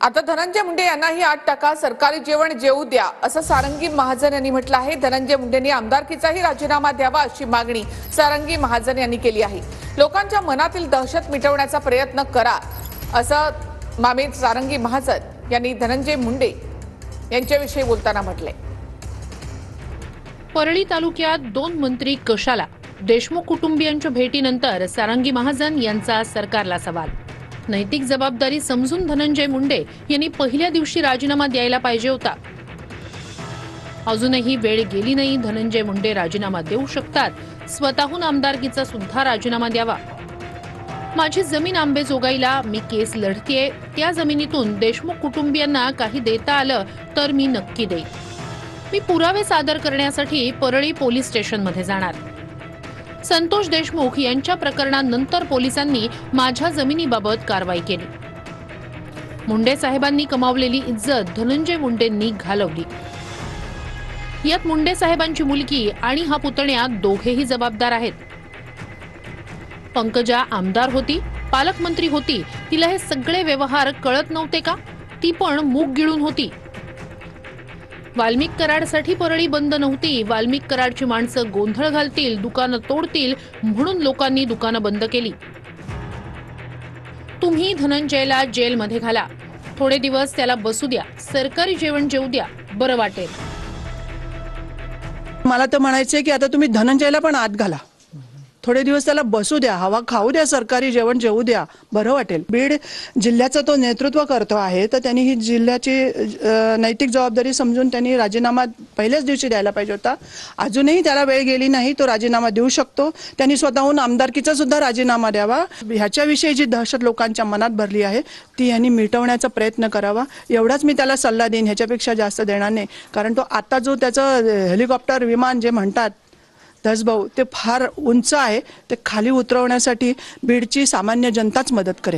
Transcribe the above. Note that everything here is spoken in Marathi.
आता धनंजय मुंडे यांनाही 8% सरकारी जेवण जेवू द्या असं सारंगी महाजन यांनी म्हटलं आहे। धनंजय मुंडेंनी आमदारकीचाही राजीनामा द्यावा अशी मागणी सारंगी महाजन यांनी केली आहे। लोकांच्या मनातील दहशत मिटवण्याचा प्रयत्न करा असं मामेत सारंगी महाजन यांनी धनंजय मुंडे यांच्याविषयी बोलताना म्हटले। परळी तालुक्यात 2 मंत्री कशाला? देशमुख कुटुंबियांच्या भेटीनंतर सारंगी महाजन यांचा सरकारला सवाल। नैतिक जबाबदारी समजून धनंजय मुंडे यांनी पहिल्या दिवशी राजीनामा द्यायला पाहिजे होता। अजूनही वेळ गेली नाही, धनंजय मुंडे राजीनामा देऊ शकतात। स्वतःहून आमदारकीचा सुद्धा राजीनामा द्यावा। माझी जमीन आंबेजोगाईला मी केस लढतेय, त्या जमिनीतून देशमुख कुटुंबियांना काही देता आलं तर मी नक्की देईन। मी पुरावे सादर करण्यासाठी परळी पोलीस स्टेशनमध्ये जाणार। संतोष देशमुख यांच्या प्रकरणानंतर पोलिसांनी माझ्या जमिनीबाबत कारवाई केली। मुंडे साहेबांनी कमावलेली इज्जत धनंजय मुंडेंनी घालवली। यात मुंडे साहेबांची मुलगी आणि हा पुतण्या दोघेही जबाबदार आहेत। पंकजा आमदार होती, पालकमंत्री होती, तिला हे सगळे व्यवहार कळत नव्हते का? ती पण मूग गिळून होती। वाल्मिक कराडसाठी परळी बंद नव्हती। वाल्मिक कराडची माणसं गोंधळ घालतील, दुकानं तोडतील म्हणून लोकांनी दुकानं बंद केली। तुम्ही धनंजयला जेलमध्ये घाला, थोडे दिवस त्याला बसू द्या, सरकारी जेवण जेवू द्या, बरं वाटेल। मला तर म्हणायचंय की आता तुम्ही धनंजयला पण आत घाला, थोडे दिवस त्याला बसू द्या, हवा खाऊ द्या, सरकारी जेवण जेवू द्या, बरं वाटेल। बीड जिल्ह्याचं तो नेतृत्व करतो आहे, तर त्यांनी ही जिल्ह्याची नैतिक जबाबदारी समजून त्यांनी राजीनामा पहिल्याच दिवशी द्यायला पाहिजे होता। अजूनही त्याला वेळ गेली नाही, तो राजीनामा देऊ शकतो। त्यांनी स्वतःहून आमदारकीचा सुद्धा राजीनामा द्यावा। ह्याच्याविषयी जी दहशत लोकांच्या मनात भरली आहे ती यांनी मिटवण्याचा प्रयत्न करावा, एवढाच मी त्याला सल्ला देईन, ह्याच्यापेक्षा जास्त देणार नाही। कारण तो आता जो त्याचं हेलिकॉप्टर विमान जे म्हणतात धसभाऊ, ते फार उंच आहे, ते खाली उतरवण्यासाठी बीडची सामान्य जनताच मदत करेल।